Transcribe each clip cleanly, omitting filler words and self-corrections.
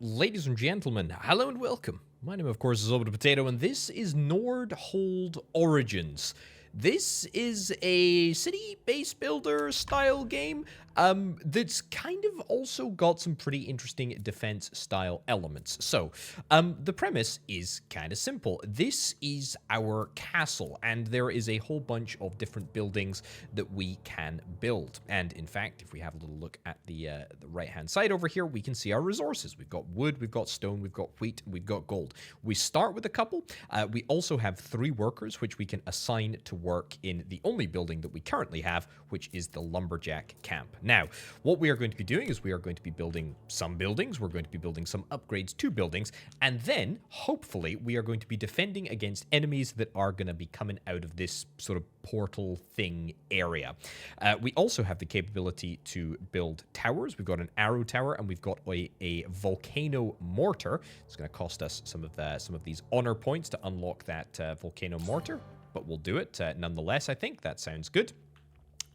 Ladies and gentlemen, hello and welcome. My name, of course, is Orbital Potato, and this is Nordhold Origins. This is a city base builder style game that's kind of also got some pretty interesting defense style elements. So, the premise is kind of simple. This is our castle, and there is a whole bunch of different buildings that we can build. And in fact, if we have a little look at the right-hand side over here, we can see our resources. We've got wood, we've got stone, we've got wheat, we've got gold. We start with a couple. We also have 3 workers, which we can assign to work in the only building that we currently have, which is the lumberjack camp. Now, what we are going to be doing is we are going to be building some buildings, we're going to be building some upgrades to buildings, and then, hopefully, we are going to be defending against enemies that are going to be coming out of this sort of portal thing area. We also have the capability to build towers. We've got an arrow tower, and we've got a volcano mortar. It's going to cost us some of these honor points to unlock that volcano mortar, but we'll do it nonetheless. I think that sounds good.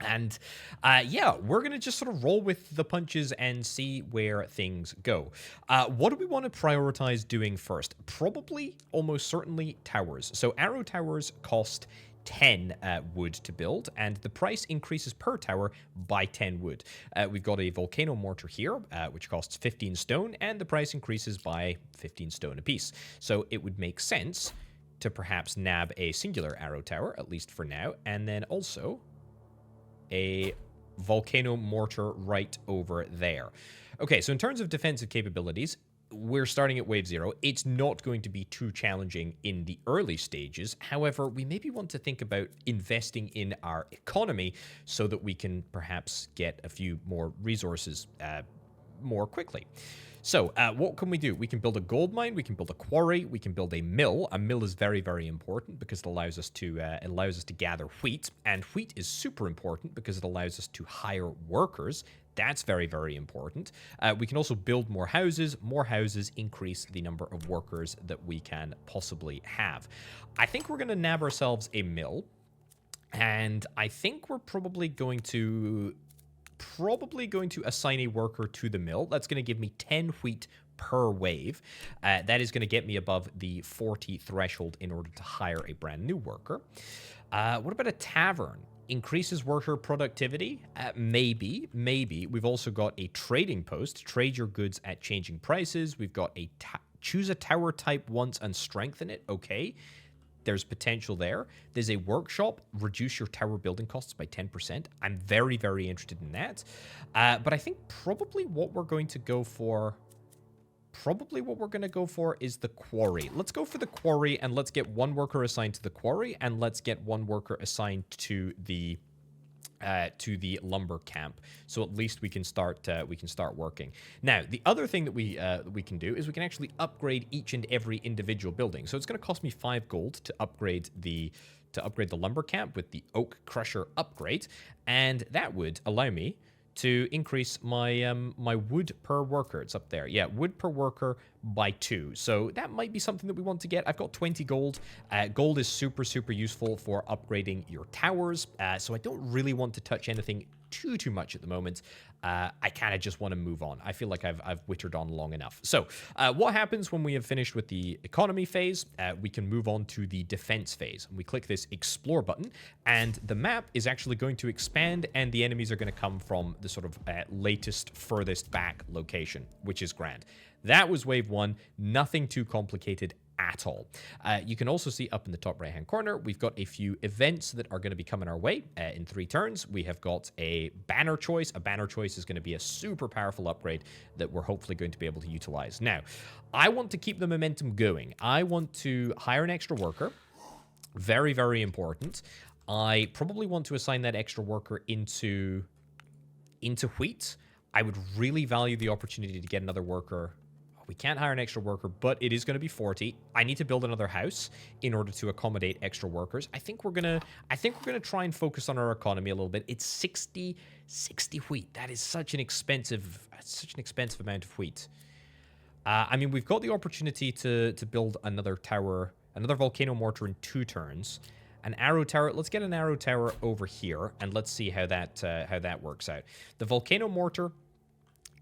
And yeah, we're going to just sort of roll with the punches and see where things go. What do we want to prioritize doing first? Probably, almost certainly, towers. So arrow towers cost 10 wood to build, and the price increases per tower by 10 wood. We've got a volcano mortar here, which costs 15 stone, and the price increases by 15 stone apiece. So it would make sense to perhaps nab a singular arrow tower, at least for now, and then also a volcano mortar right over there. Okay, so in terms of defensive capabilities, we're starting at wave 0. It's not going to be too challenging in the early stages. However, we maybe want to think about investing in our economy so that we can perhaps get a few more resources more quickly. So, what can we do? We can build a gold mine, we can build a quarry, we can build a mill. A mill is very, very important because it allows us to gather wheat, and wheat is super important because it allows us to hire workers. That's very, very important. We can also build more houses. More houses increase the number of workers that we can possibly have. I think we're going to nab ourselves a mill, and I think we're probably going to assign a worker to the mill. That's going to give me 10 wheat per wave. That is going to get me above the 40 threshold in order to hire a brand new worker. What about a tavern? Increases worker productivity? Maybe. We've also got a trading post. Trade your goods at changing prices. We've got a choose a tower type once and strengthen it. Okay. There's potential there. There's a workshop. Reduce your tower building costs by 10%. I'm very, very interested in that. But I think probably what we're going to go for is the quarry. Let's go for the quarry, and let's get 1 worker assigned to the quarry, and let's get 1 worker assigned to the lumber camp, so at least we can start working. Now, the other thing that we can do is we can actually upgrade each and every individual building. So it's going to cost me 5 gold to upgrade the lumber camp with the oak crusher upgrade, and that would allow me to increase my my wood per worker. It's up there. Yeah, wood per worker by 2. So that might be something that we want to get. I've got 20 gold. Gold is super, super useful for upgrading your towers. So I don't really want to touch anything too much at the moment. I kind of just want to move on. I feel like I've wittered on long enough. So what happens when we have finished with the economy phase? We can move on to the defense phase. We click this explore button, and the map is actually going to expand, and the enemies are going to come from the sort of latest, furthest back location, which is grand. That was wave 1. Nothing too complicated at all. You can also see up in the top right hand corner, we've got a few events that are going to be coming our way in 3 turns. We have got a banner choice. A banner choice is going to be a super powerful upgrade that we're hopefully going to be able to utilize. Now, I want to keep the momentum going. I want to hire an extra worker. Very, very important. I probably want to assign that extra worker into wheat. I would really value the opportunity to get another worker. We can't hire an extra worker, but it is going to be 40. I need to build another house in order to accommodate extra workers. I think we're gonna try and focus on our economy a little bit. It's 60 wheat. That is such an expensive amount of wheat. I mean, we've got the opportunity to build another tower, another volcano mortar in 2 turns. An arrow tower. Let's get an arrow tower over here, and let's see how that works out. The volcano mortar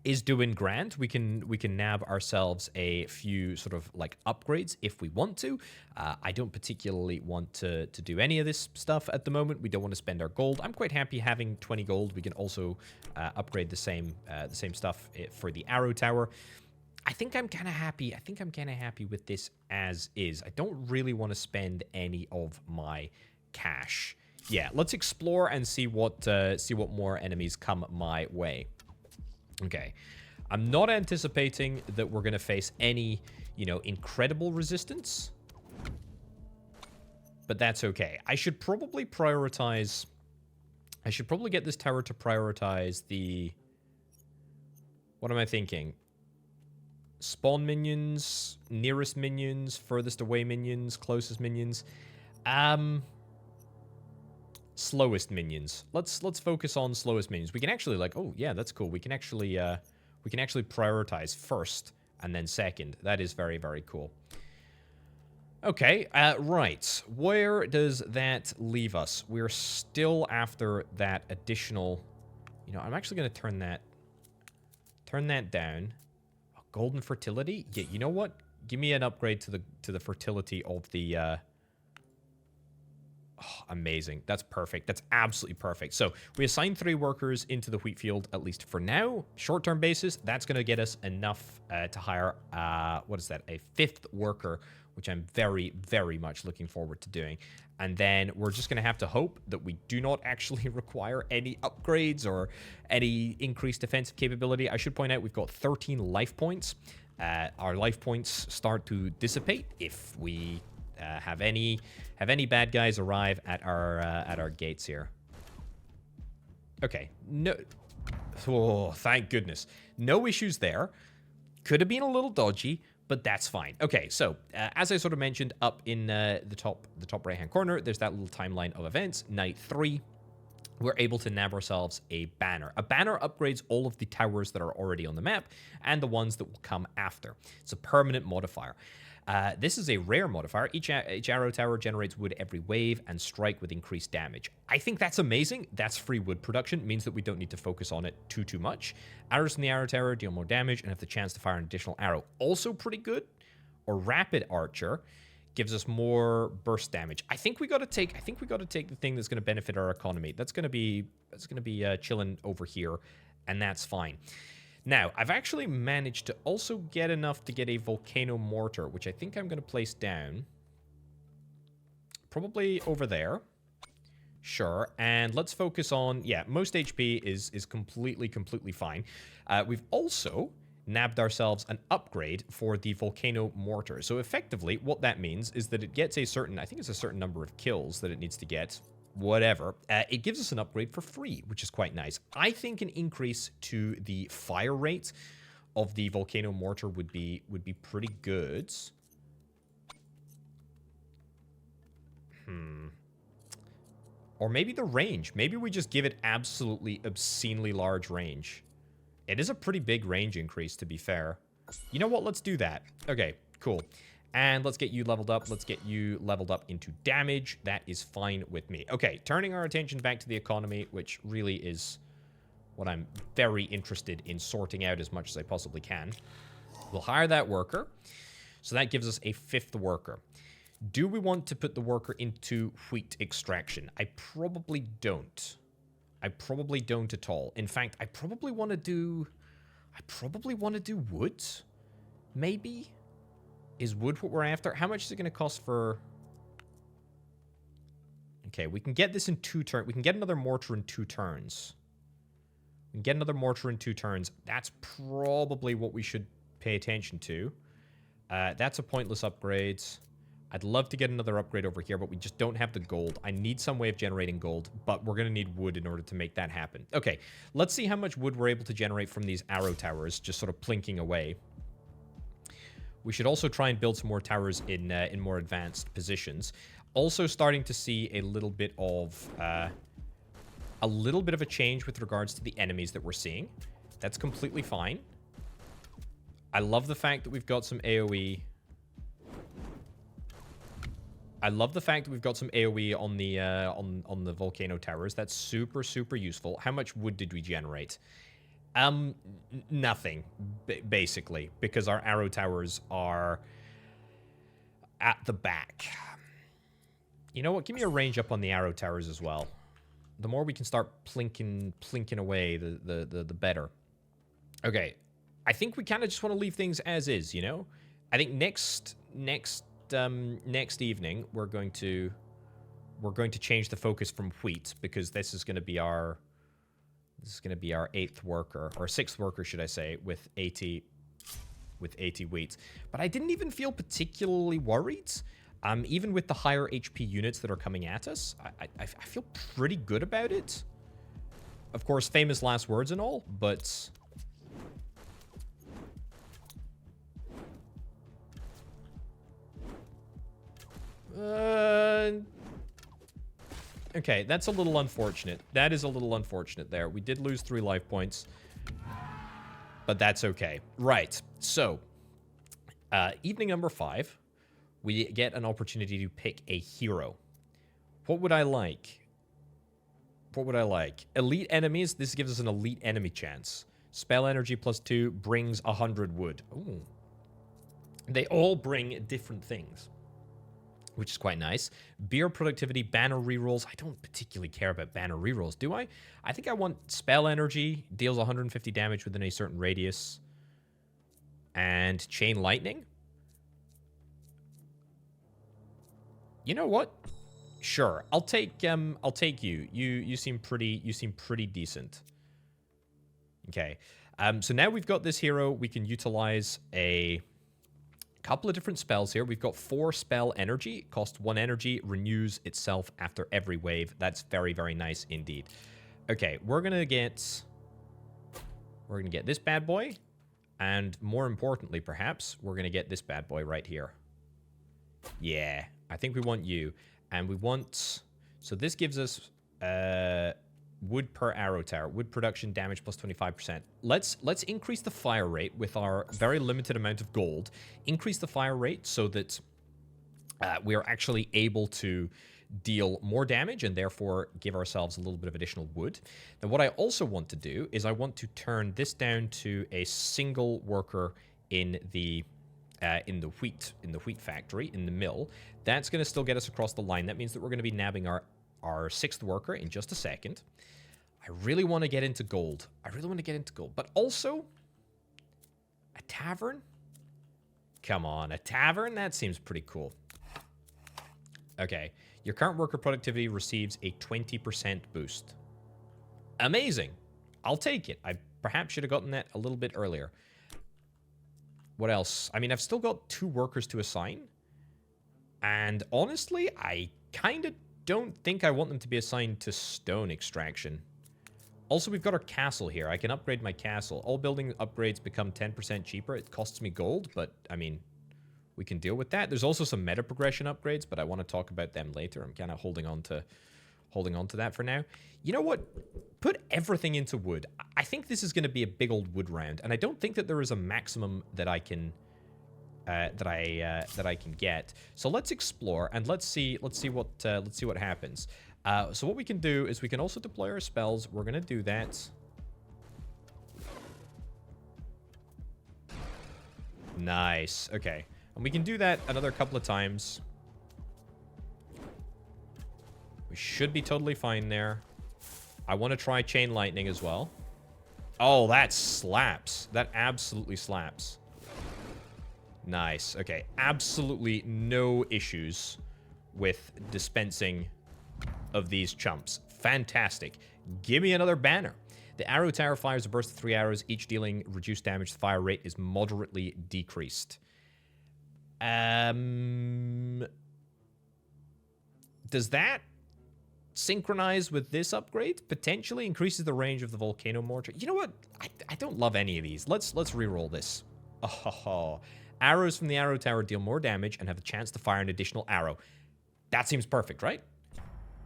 is doing grand. We can nab ourselves a few sort of like upgrades if we want to. I don't particularly want to do any of this stuff at the moment. We don't want to spend our gold. I'm quite happy having 20 gold. We can also upgrade the same stuff for the arrow tower. I think I'm kind of happy. I think I'm kind of happy with this as is. I don't really want to spend any of my cash. Yeah, let's explore and see what more enemies come my way. Okay, I'm not anticipating that we're going to face any, you know, incredible resistance. But that's okay. I should probably prioritize... I should probably get this tower to prioritize the... What am I thinking? Spawn minions, nearest minions, furthest away minions, closest minions. Slowest minions. Let's focus on slowest minions. We can actually like, oh yeah, that's cool. We can actually prioritize first and then second. That is very, very cool. Okay, right. Where does that leave us? We're still after that additional, you know, I'm actually going to turn that down. Oh, golden fertility? Yeah, you know what? Give me an upgrade to the fertility of the Oh, amazing. That's perfect. That's absolutely perfect. So we assign 3 workers into the wheat field, at least for now. Short-term basis, that's going to get us enough to hire, what is that, a 5th worker, which I'm very, very much looking forward to doing. And then we're just going to have to hope that we do not actually require any upgrades or any increased defensive capability. I should point out we've got 13 life points. Our life points start to dissipate if we... have any bad guys arrive at our gates here. Okay, no, oh, thank goodness, no issues there. Could have been a little dodgy, but that's fine. Okay, so as I sort of mentioned, up in the top right hand corner, there's that little timeline of events. Night 3, we're able to nab ourselves a banner. A banner upgrades all of the towers that are already on the map and the ones that will come after. It's a permanent modifier. This is a rare modifier. Each arrow tower generates wood every wave and strike with increased damage. I think that's amazing. That's free wood production. It means that we don't need to focus on it too much. Arrows from the arrow tower deal more damage and have the chance to fire an additional arrow. Also pretty good. Or rapid archer gives us more burst damage. I think we got to take the thing that's going to benefit our economy. That's going to be chilling over here, and that's fine. Now, I've actually managed to also get enough to get a volcano mortar, which I think I'm going to place down. Probably over there. Sure. And let's focus on, yeah, most HP is completely fine. We've also nabbed ourselves an upgrade for the volcano mortar. So effectively, what that means is that it gets a certain, I think it's a certain number of kills that it needs to get. Whatever. It gives us an upgrade for free, which is quite nice. I think an increase to the fire rate of the volcano mortar would be pretty good. Or maybe the range. Maybe we just give it absolutely obscenely large range. It is a pretty big range increase, to be fair. You know what? Let's do that. Okay, cool. And let's get you leveled up. Let's get you leveled up into damage. That is fine with me. Okay, turning our attention back to the economy, which really is what I'm very interested in sorting out as much as I possibly can. We'll hire that worker. So that gives us a 5th worker. Do we want to put the worker into wheat extraction? I probably don't. I probably don't at all. In fact, I probably want to do wood. Maybe. Is wood what we're after? How much is it going to cost for... Okay, we can get this in 2 turns. We can get another mortar in 2 turns. We can get another mortar in 2 turns. That's probably what we should pay attention to. That's a pointless upgrade. I'd love to get another upgrade over here, but we just don't have the gold. I need some way of generating gold, but we're going to need wood in order to make that happen. Okay, let's see how much wood we're able to generate from these arrow towers, just sort of plinking away. We should also try and build some more towers in more advanced positions. Also starting to see a little bit of a change with regards to the enemies that we're seeing. That's completely fine. I love the fact that we've got some AoE. I love the fact that we've got some AoE on the volcano towers. That's super useful. How much wood did we generate? Nothing, basically, because our arrow towers are at the back. You know what? Give me a range up on the arrow towers as well. The more we can start plinking away, the better. Okay, I think we kind of just want to leave things as is, you know? I think next evening we're going to change the focus from wheat, because this is going to be our 8th worker, or 6th worker, should I say, with 80 wheat. But I didn't even feel particularly worried. Even with the higher HP units that are coming at us, I feel pretty good about it. Of course, famous last words and all, but... Okay, that's a little unfortunate. That is a little unfortunate there. We did lose 3 life points, but that's okay. Right, so, evening number 5, we get an opportunity to pick a hero. What would I like? What would I like? Elite enemies. This gives us an elite enemy chance. Spell energy +2 brings 100 wood. Ooh. They all bring different things, which is quite nice. Beer productivity, banner rerolls. I don't particularly care about banner rerolls, do I? I think I want spell energy, deals 150 damage within a certain radius. And chain lightning. You know what? Sure, I'll take you. You seem pretty decent. Okay. So now we've got this hero, we can utilize a couple of different spells here. We've got 4 spell energy. It costs 1 energy, renews itself after every wave. That's very, very nice indeed. Okay, we're gonna get this bad boy, and more importantly, perhaps, we're gonna get this bad boy right here. Yeah, I think we want you. And we want... So this gives us wood per arrow tower. Wood production damage +25%. Let's increase the fire rate with our very limited amount of gold. Increase the fire rate so that we are actually able to deal more damage and therefore give ourselves a little bit of additional wood. Now what I also want to do is I want to turn this down to a single worker in the wheat factory, in the mill. That's going to still get us across the line. That means that we're going to be nabbing our 6th worker in just a second. I really want to get into gold. But also, a tavern? Come on, a tavern? That seems pretty cool. Okay, your current worker productivity receives a 20% boost. Amazing. I'll take it. I perhaps should have gotten that a little bit earlier. What else? I mean, I've still got 2 workers to assign. And honestly, I kind of don't think I want them to be assigned to stone extraction. Also, we've got our castle here. I can upgrade my castle. All building upgrades become 10% cheaper. It costs me gold, but, I mean, we can deal with that. There's also some meta progression upgrades, but I want to talk about them later. I'm kind of holding on to that for now. You know what? Put everything into wood. I think this is going to be a big old wood round, and I don't think that there is a maximum that I can get. So let's explore and let's see what happens. So what we can do is we can also deploy our spells. We're going to do that. Nice. Okay. And we can do that another couple of times. We should be totally fine there. I want to try chain lightning as well. Oh, that slaps. That absolutely slaps. Nice. Okay. Absolutely no issues with dispensing of these chumps. Fantastic. Give me another banner. The arrow tower fires a burst of 3 arrows, each dealing reduced damage. The fire rate is moderately decreased. Does that synchronize with this upgrade? Potentially increases the range of the volcano mortar. You know what? I don't love any of these. Let's re-roll this. Oh, arrows from the arrow tower deal more damage and have the chance to fire an additional arrow. That seems perfect, right?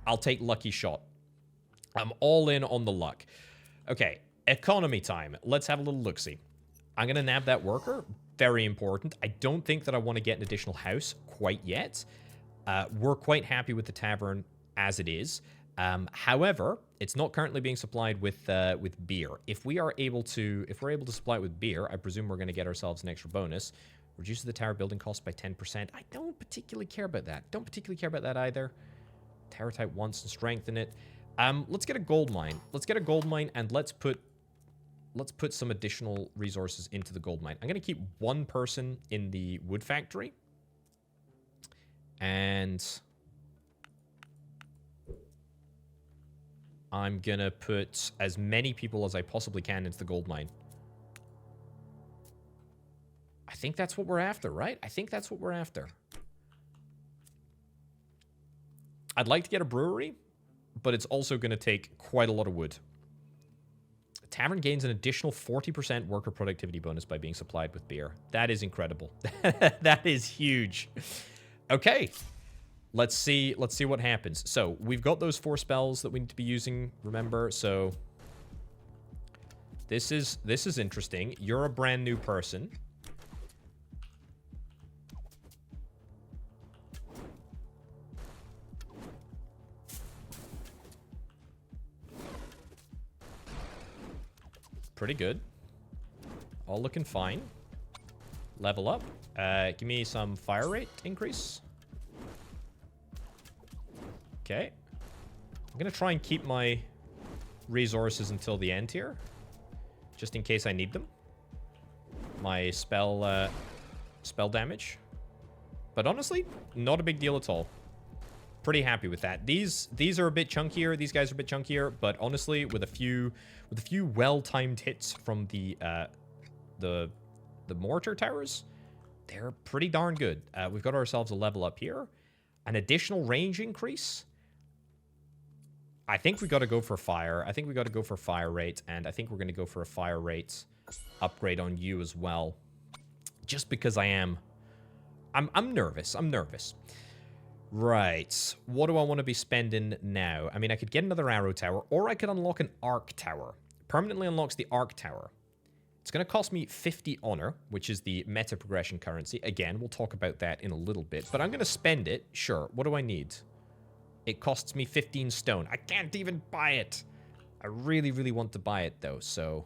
I'll take lucky shot. I'm all in on the luck. Okay, economy time. Let's have a little look-see. I'm going to nab that worker. Very important. I don't think that I want to get an additional house quite yet. We're quite happy with the tavern as it is. However, it's not currently being supplied with beer. If we're able to supply it with beer, I presume we're going to get ourselves an extra bonus. Reduces the tower building cost by 10%. I don't particularly care about that. Don't particularly care about that either. Tower type once and strengthen it. Let's get a gold mine. Let's get a gold mine and let's put some additional resources into the gold mine. I'm going to keep one person in the wood factory. And I'm going to put as many people as I possibly can into the gold mine. I think that's what we're after, right? I think that's what we're after. I'd like to get a brewery, but it's also going to take quite a lot of wood. The tavern gains an additional 40% worker productivity bonus by being supplied with beer. That is incredible. That is huge. Okay. Let's see what happens. So, we've got those 4 spells that we need to be using, remember? So, this is interesting. You're a brand new person. Pretty good. All looking fine. Level up. Give me some fire rate increase. Okay. I'm going to try and keep my resources until the end here. Just in case I need them. My spell damage. But honestly, not a big deal at all. Pretty happy with that. These are a bit chunkier. These guys are a bit chunkier. But honestly, with a few well-timed hits from the mortar towers, they're pretty darn good. We've got ourselves a level up here. An additional range increase. I think we got to go for fire. I think we got to go for fire rate, and I think we're going to go for a fire rate upgrade on you as well. Just because I'm nervous. I'm nervous. Right. What do I want to be spending now? I mean, I could get another arrow tower, or I could unlock an arc tower. Permanently unlocks the arc tower. It's going to cost me 50 honor, which is the meta progression currency. Again, we'll talk about that in a little bit, but I'm going to spend it. Sure. What do I need? It costs me 15 stone. I can't even buy it. I really, really want to buy it, though, so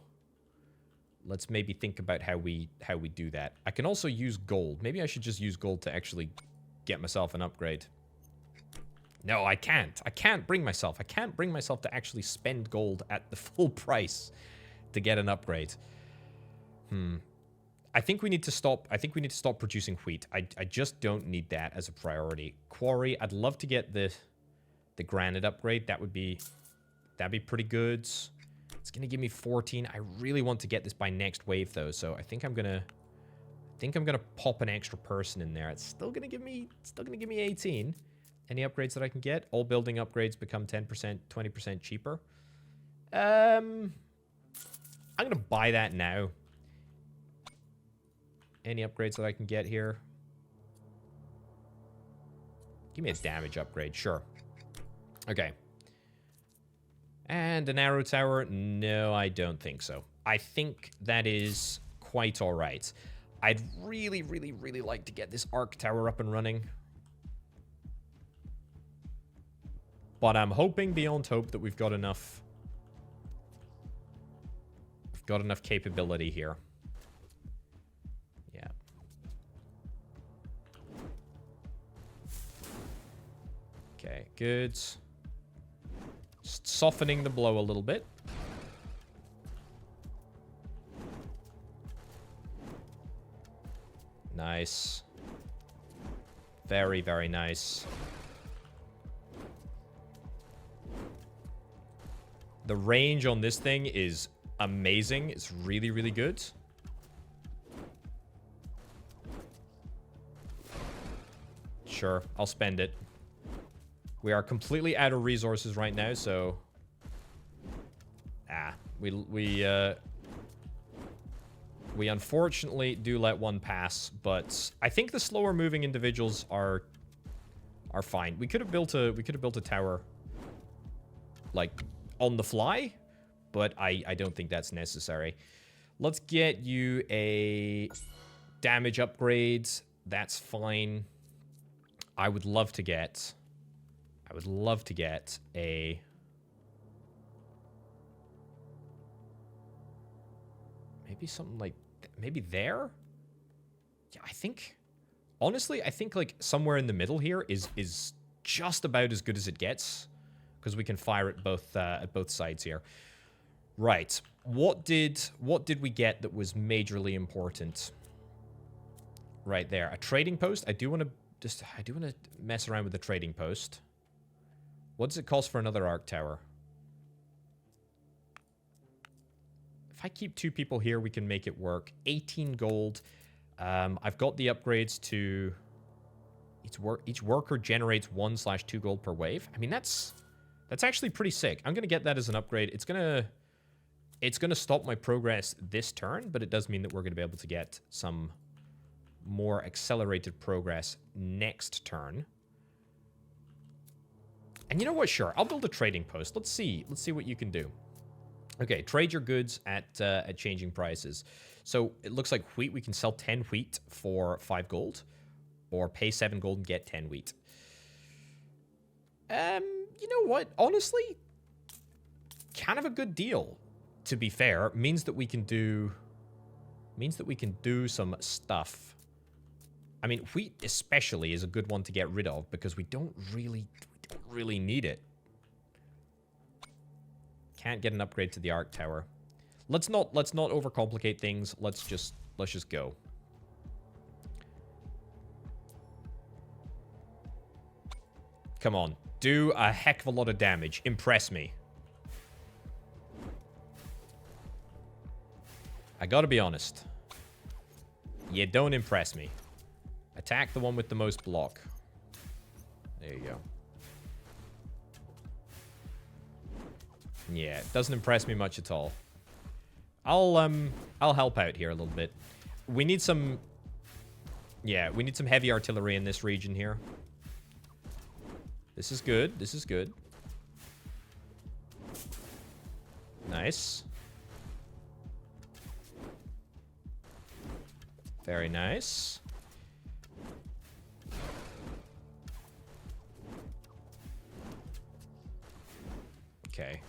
let's maybe think about how we do that. I can also use gold. Maybe I should just use gold to actually get myself an upgrade. No, I can't. I can't bring myself to actually spend gold at the full price to get an upgrade. I think we need to stop producing wheat. I just don't need that as a priority. Quarry, I'd love to get the granite upgrade. That'd be pretty good. It's gonna give me 14. I really want to get this by next wave though, so I think I'm gonna pop an extra person in there. It's still gonna give me 18. Any upgrades that I can get? All building upgrades become 10%, 20% cheaper. I'm gonna buy that now. Any upgrades that I can get here? Give me a damage upgrade, sure. Okay. And an arrow tower? No, I don't think so. I think that is quite all right. I'd really, really, really like to get this arc tower up and running. But I'm hoping beyond hope that we've got enough capability here. Yeah. Okay, good. Just softening the blow a little bit. Nice. Very, very nice. The range on this thing is amazing. It's really, really good. Sure, I'll spend it. We are completely out of resources right now, so... We unfortunately do let one pass, but I think the slower moving individuals are fine. We could have built a tower like on the fly, but I don't think that's necessary. Let's get you a damage upgrade. That's fine. I would love to get I would love to get a... Maybe something like... Maybe there? Yeah, I think... Honestly, I think like somewhere in the middle here is just about as good as it gets. Because we can fire at both sides here. Right. What did we get that was majorly important? Right there. A trading post. I do want to mess around with the trading post. What does it cost for another arc tower? If I keep 2 people here, we can make it work. 18 gold. I've got the upgrades to... Each worker generates 1/2 gold per wave. I mean, that's actually pretty sick. I'm going to get that as an upgrade. It's going to stop my progress this turn, but it does mean that we're going to be able to get some more accelerated progress next turn. And you know what? Sure, I'll build a trading post. Let's see what you can do. Okay, trade your goods at changing prices. So it looks like wheat, we can sell 10 wheat for 5 gold, or pay 7 gold and get 10 wheat. You know what? Honestly, kind of a good deal. To be fair, means that we can do some stuff. I mean, wheat especially is a good one to get rid of because we don't really need it. Can't get an upgrade to the arc tower. Let's not overcomplicate things. Let's just go. Come on, do a heck of a lot of damage. Impress me. I gotta be honest. You don't impress me. Attack the one with the most block. There you go. Yeah, it doesn't impress me much at all. I'll help out here a little bit. We need some... Yeah, we need some heavy artillery in this region here. This is good. This is good. Nice. Very nice. Okay.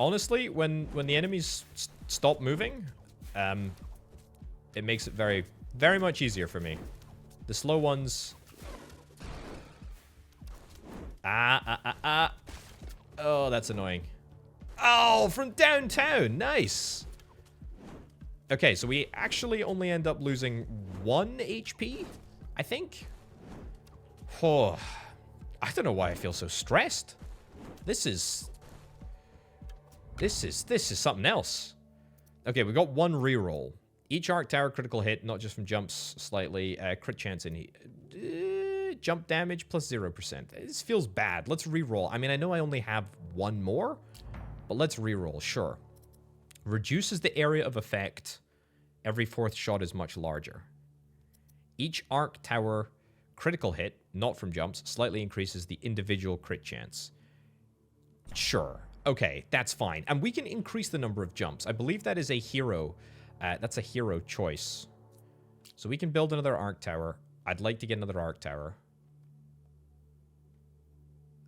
Honestly, when the enemies stop moving, it makes it very, very much easier for me. The slow ones... Oh, that's annoying. Oh, from downtown. Nice. Okay, so we actually only end up losing 1 HP, I think. Oh, I don't know why I feel so stressed. This is something else. Okay, we got 1 reroll. Each arc tower critical hit, not just from jumps, slightly. Crit chance in jump damage plus 0%. This feels bad. Let's reroll. I mean, I know I only have 1 more, but let's reroll. Sure. Reduces the area of effect. Every 4th shot is much larger. Each arc tower critical hit, not from jumps, slightly increases the individual crit chance. Sure. Okay, that's fine. And we can increase the number of jumps. I believe that is a hero. That's a hero choice. So we can build another arc tower. I'd like to get another arc tower.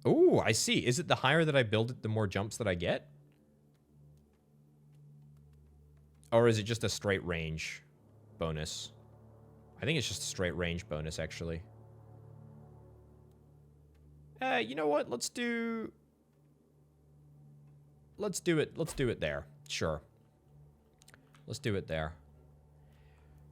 Oh, I see. Is it the higher that I build it, the more jumps that I get? Or is it just a straight range bonus? I think it's just a straight range bonus, actually. You know what? Let's do it there. Sure. Let's do it there.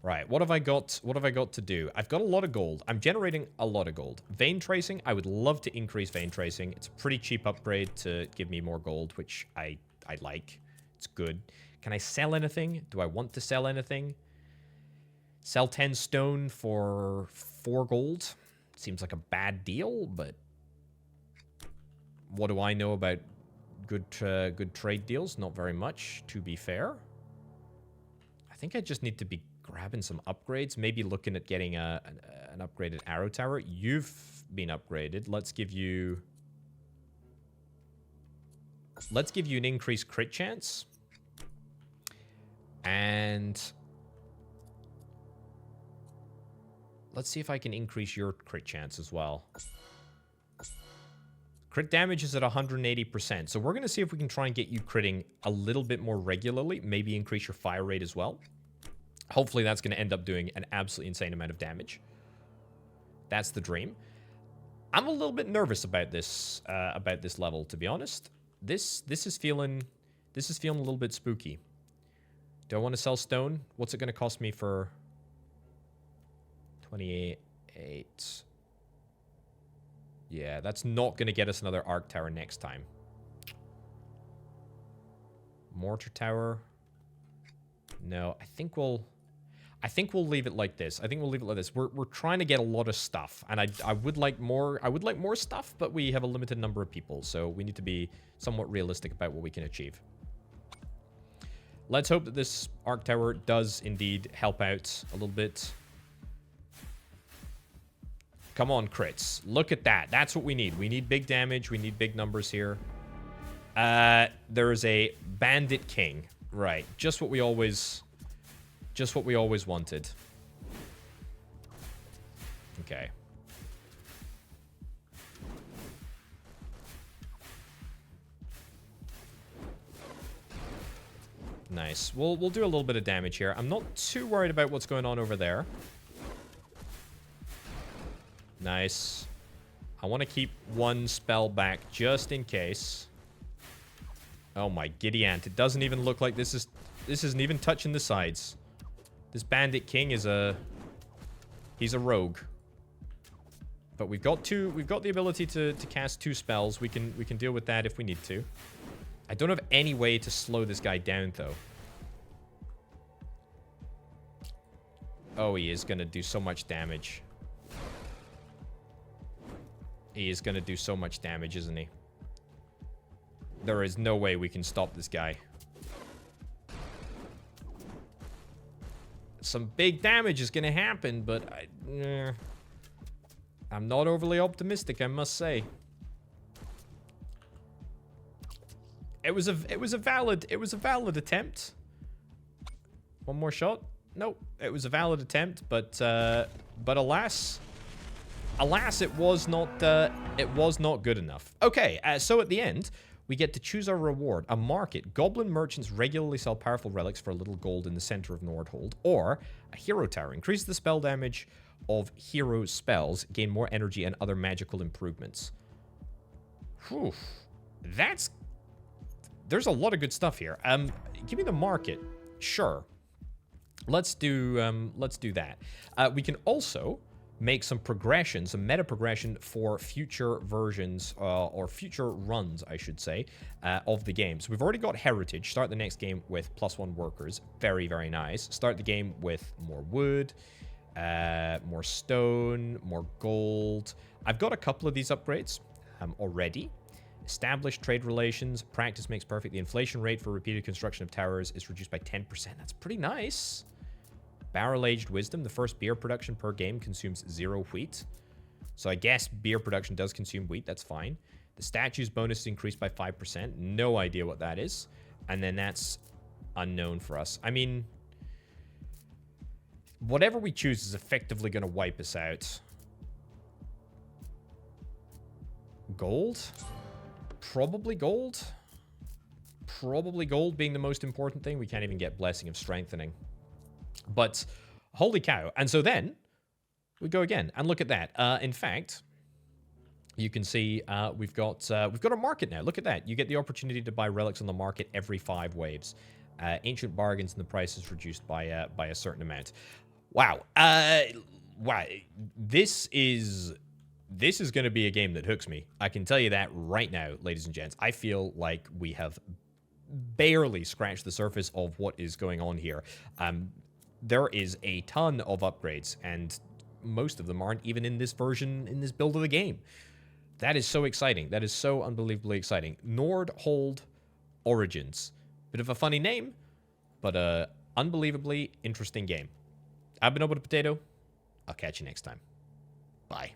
Right, what have I got? What have I got to do? I've got a lot of gold. I'm generating a lot of gold. Vein tracing, I would love to increase vein tracing. It's a pretty cheap upgrade to give me more gold, which I like. It's good. Can I sell anything? Do I want to sell anything? Sell 10 stone for 4 gold? Seems like a bad deal, but what do I know about good trade deals? Not very much, to be fair. I think I just need to be grabbing some upgrades. Maybe looking at getting an upgraded arrow tower. You've been upgraded. Let's give you an increased crit chance. And let's see if I can increase your crit chance as well. Crit damage is at 180%. So we're going to see if we can try and get you critting a little bit more regularly. Maybe increase your fire rate as well. Hopefully that's going to end up doing an absolutely insane amount of damage. That's the dream. I'm a little bit nervous about this level, to be honest. This is feeling a little bit spooky. Do I want to sell stone? What's it going to cost me for 28? Yeah, that's not going to get us another arc tower next time. Mortar tower. No, I think we'll leave it like this. We're trying to get a lot of stuff, and I would like more. I would like more stuff, but we have a limited number of people, so we need to be somewhat realistic about what we can achieve. Let's hope that this arc tower does indeed help out a little bit. Come on, crits. Look at that. That's what we need. We need big damage. We need big numbers here. There is a Bandit King. Right. Just what we always wanted. Okay. Nice. We'll do a little bit of damage here. I'm not too worried about what's going on over there. Nice. I want to keep one spell back just in case. Oh my giddy ant. It doesn't even look like this isn't even touching the sides. This Bandit King is he's a rogue. But we've got the ability to cast 2 spells. We can deal with that if we need to. I don't have any way to slow this guy down though. Oh, he is going to do so much damage. He is going to do so much damage, isn't he? There is no way we can stop this guy. Some big damage is going to happen, but I'm not overly optimistic, I must say. It was a valid attempt. One more shot? Nope. It was a valid attempt, but alas, it was not good enough. Okay, so at the end, we get to choose our reward. A market. Goblin merchants regularly sell powerful relics for a little gold in the center of Nordhold. Or a hero tower. Increase the spell damage of hero spells. Gain more energy and other magical improvements. Whew. There's a lot of good stuff here. Give me the market. Sure. Let's do that. We can also make some progression, some meta progression for future versions, or future runs, I should say, of the game. So we've already got heritage. Start the next game with +1 workers. Very, very nice. Start the game with more wood, more stone, more gold. I've got a couple of these upgrades already. Establish trade relations. Practice makes perfect. The inflation rate for repeated construction of towers is reduced by 10%. That's pretty nice. Barrel-aged wisdom. The first beer production per game consumes 0 wheat. So I guess beer production does consume wheat. That's fine. The statues bonus is increased by 5%. No idea what that is. And then that's unknown for us. I mean, whatever we choose is effectively going to wipe us out. Gold? Probably gold. Probably gold being the most important thing. We can't even get Blessing of Strengthening. But, holy cow. And so then, we go again. And look at that. In fact, you can see we've got a market now. Look at that. You get the opportunity to buy relics on the market every 5 waves. Ancient bargains and the price is reduced by a certain amount. Wow. Wow. This is going to be a game that hooks me. I can tell you that right now, ladies and gents. I feel like we have barely scratched the surface of what is going on here. There is a ton of upgrades, and most of them aren't even in this version, in this build of the game. That is so exciting. That is so unbelievably exciting. Nordhold Origins. Bit of a funny name, but a unbelievably interesting game. I've been Orbital Potato. I'll catch you next time. Bye.